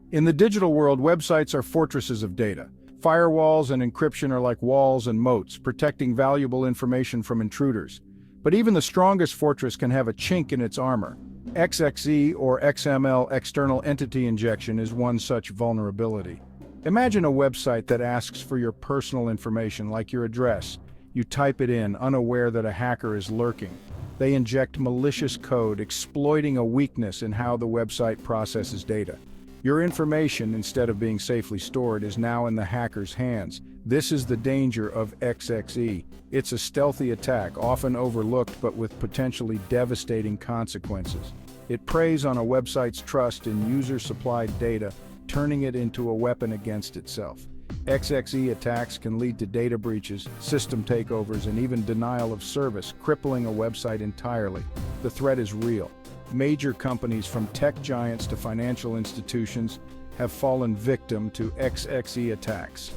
In the digital world, websites are fortresses of data. Firewalls and encryption are like walls and moats, protecting valuable information from intruders. But even the strongest fortress can have a chink in its armor. XXE or XML External Entity injection is one such vulnerability. Imagine a website that asks for your personal information, like your address. You type it in, unaware that a hacker is lurking. They inject malicious code, exploiting a weakness in how the website processes data. Your information, instead of being safely stored, is now in the hacker's hands. This is the danger of XXE. It's a stealthy attack, often overlooked but with potentially devastating consequences. It preys on a website's trust in user-supplied data, turning it into a weapon against itself. XXE attacks can lead to data breaches, system takeovers, and even denial of service, crippling a website entirely. The threat is real. Major companies from tech giants to financial institutions have fallen victim to XXE attacks.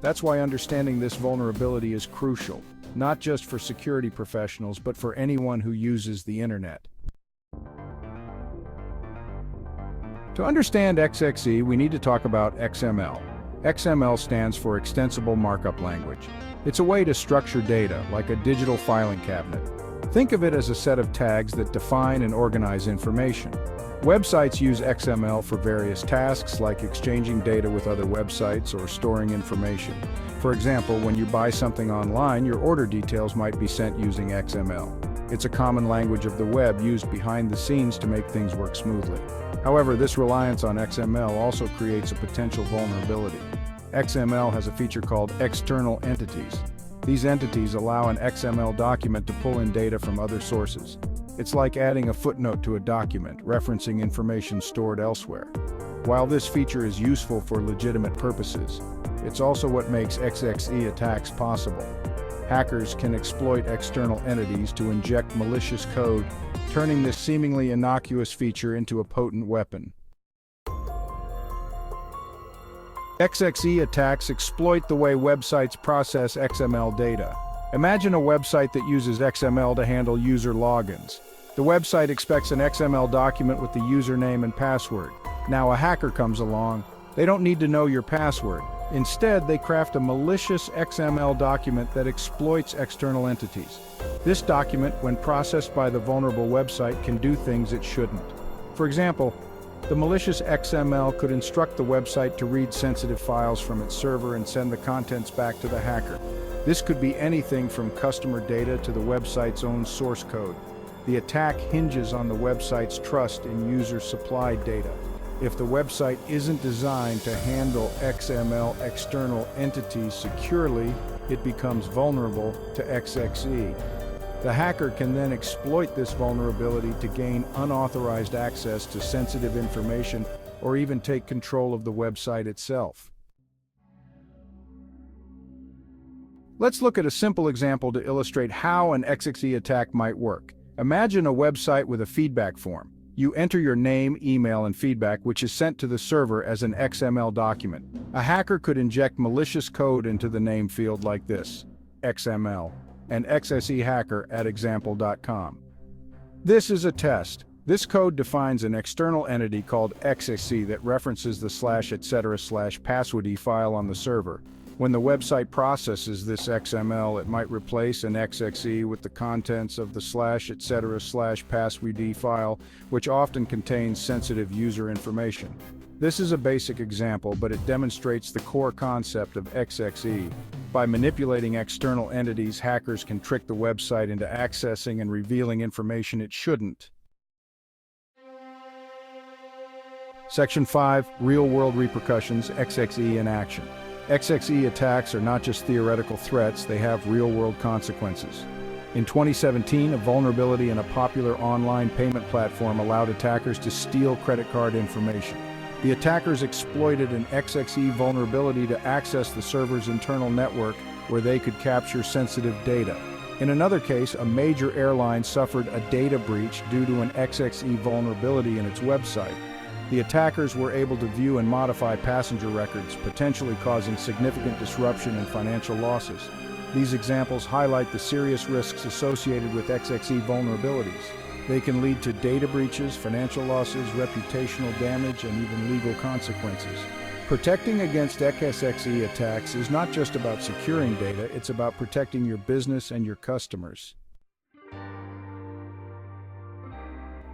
That's why understanding this vulnerability is crucial, not just for security professionals, but for anyone who uses the internet. To understand XXE, we need to talk about XML. XML stands for Extensible Markup Language. It's a way to structure data, like a digital filing cabinet. Think of it as a set of tags that define and organize information. Websites use XML for various tasks, like exchanging data with other websites or storing information. For example, when you buy something online, your order details might be sent using XML. It's a common language of the web used behind the scenes to make things work smoothly. However, this reliance on XML also creates a potential vulnerability. XML has a feature called External Entities. These entities allow an XML document to pull in data from other sources. It's like adding a footnote to a document, referencing information stored elsewhere. While this feature is useful for legitimate purposes, it's also what makes XXE attacks possible. Hackers can exploit external entities to inject malicious code, turning this seemingly innocuous feature into a potent weapon. XXE attacks exploit the way websites process XML data. Imagine a website that uses XML to handle user logins. The website expects an XML document with the username and password. Now a hacker comes along. They don't need to know your password. Instead, they craft a malicious XML document that exploits external entities. This document, when processed by the vulnerable website, can do things it shouldn't. For example, the malicious XML could instruct the website to read sensitive files from its server and send the contents back to the hacker. This could be anything from customer data to the website's own source code. The attack hinges on the website's trust in user-supplied data. If the website isn't designed to handle XML external entities securely, it becomes vulnerable to XXE. The hacker can then exploit this vulnerability to gain unauthorized access to sensitive information or even take control of the website itself. Let's look at a simple example to illustrate how an XXE attack might work. Imagine a website with a feedback form. You enter your name, email, and feedback, which is sent to the server as an XML document. A hacker could inject malicious code into the name field like this: XML, and xsehacker@example.com. This is a test. This code defines an external entity called XXE that references the /etc/password file on the server. When the website processes this XML, it might replace an XXE with the contents of the /etc/password file, which often contains sensitive user information. This is a basic example, but it demonstrates the core concept of XXE. By manipulating external entities, hackers can trick the website into accessing and revealing information it shouldn't. Section 5. Real-world repercussions, XXE in action. XXE attacks are not just theoretical threats, they have real-world consequences. In 2017, a vulnerability in a popular online payment platform allowed attackers to steal credit card information. The attackers exploited an XXE vulnerability to access the server's internal network, where they could capture sensitive data. In another case, a major airline suffered a data breach due to an XXE vulnerability in its website. The attackers were able to view and modify passenger records, potentially causing significant disruption and financial losses. These examples highlight the serious risks associated with XXE vulnerabilities. They can lead to data breaches, financial losses, reputational damage, and even legal consequences. Protecting against XXE attacks is not just about securing data, it's about protecting your business and your customers.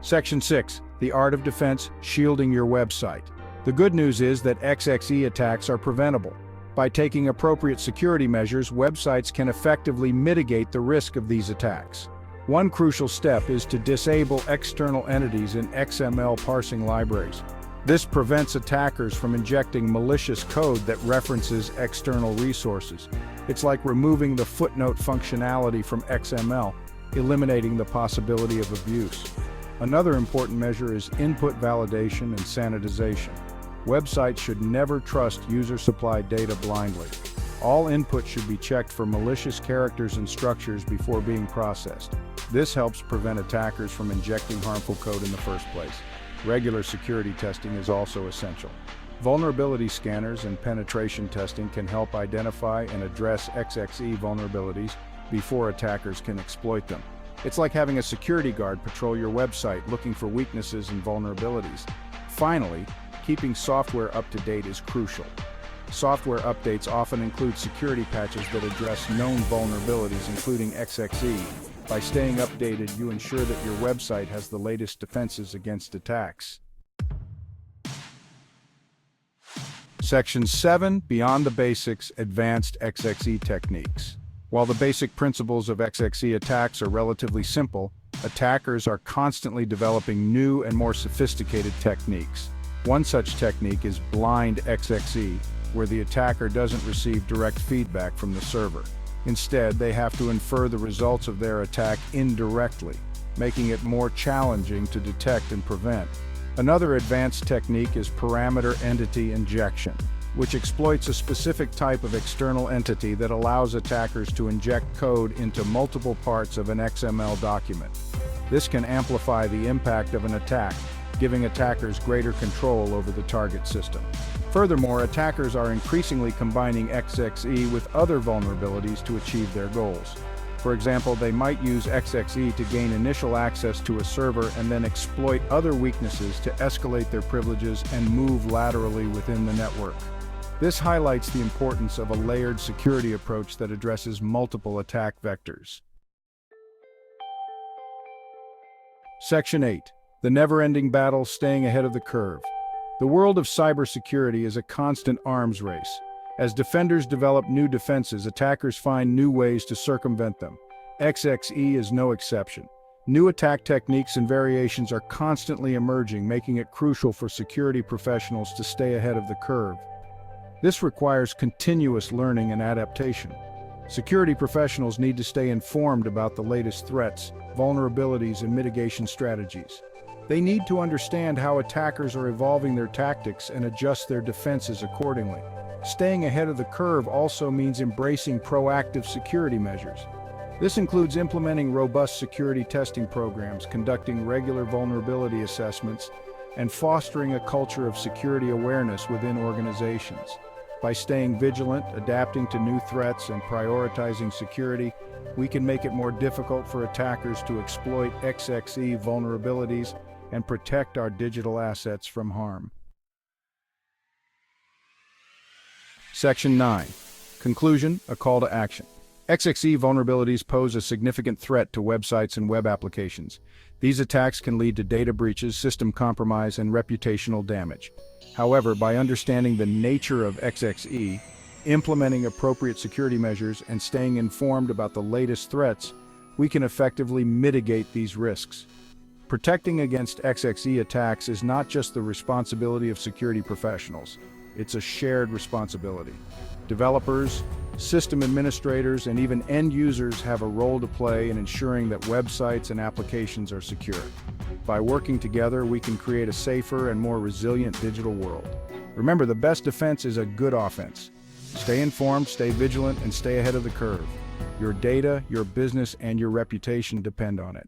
Section 6. The Art of Defense, Shielding Your Website. The good news is that XXE attacks are preventable. By taking appropriate security measures, websites can effectively mitigate the risk of these attacks. One crucial step is to disable external entities in XML parsing libraries. This prevents attackers from injecting malicious code that references external resources. It's like removing the footnote functionality from XML, eliminating the possibility of abuse. Another important measure is input validation and sanitization. Websites should never trust user-supplied data blindly. All input should be checked for malicious characters and structures before being processed. This helps prevent attackers from injecting harmful code in the first place. Regular security testing is also essential. Vulnerability scanners and penetration testing can help identify and address XXE vulnerabilities before attackers can exploit them. It's like having a security guard patrol your website looking for weaknesses and vulnerabilities. Finally, keeping software up to date is crucial. Software updates often include security patches that address known vulnerabilities, including XXE. By staying updated, you ensure that your website has the latest defenses against attacks. Section 7. Beyond the Basics, Advanced XXE Techniques. While the basic principles of XXE attacks are relatively simple, attackers are constantly developing new and more sophisticated techniques. One such technique is blind XXE, where the attacker doesn't receive direct feedback from the server. Instead, they have to infer the results of their attack indirectly, making it more challenging to detect and prevent. Another advanced technique is parameter entity injection, which exploits a specific type of external entity that allows attackers to inject code into multiple parts of an XML document. This can amplify the impact of an attack, giving attackers greater control over the target system. Furthermore, attackers are increasingly combining XXE with other vulnerabilities to achieve their goals. For example, they might use XXE to gain initial access to a server and then exploit other weaknesses to escalate their privileges and move laterally within the network. This highlights the importance of a layered security approach that addresses multiple attack vectors. Section 8. The never-ending battle, staying ahead of the curve. The world of cybersecurity is a constant arms race. As defenders develop new defenses, attackers find new ways to circumvent them. XXE is no exception. New attack techniques and variations are constantly emerging, making it crucial for security professionals to stay ahead of the curve. This requires continuous learning and adaptation. Security professionals need to stay informed about the latest threats, vulnerabilities, and mitigation strategies. They need to understand how attackers are evolving their tactics and adjust their defenses accordingly. Staying ahead of the curve also means embracing proactive security measures. This includes implementing robust security testing programs, conducting regular vulnerability assessments, and fostering a culture of security awareness within organizations. By staying vigilant, adapting to new threats, and prioritizing security, we can make it more difficult for attackers to exploit XXE vulnerabilities and protect our digital assets from harm. Section 9. Conclusion, a call to action. XXE vulnerabilities pose a significant threat to websites and web applications. These attacks can lead to data breaches, system compromise, and reputational damage. However, by understanding the nature of XXE, implementing appropriate security measures, and staying informed about the latest threats, we can effectively mitigate these risks. Protecting against XXE attacks is not just the responsibility of security professionals, it's a shared responsibility. Developers, system administrators, and even end users have a role to play in ensuring that websites and applications are secure. By working together, we can create a safer and more resilient digital world. Remember, the best defense is a good offense. Stay informed, stay vigilant, and stay ahead of the curve. Your data, your business, and your reputation depend on it.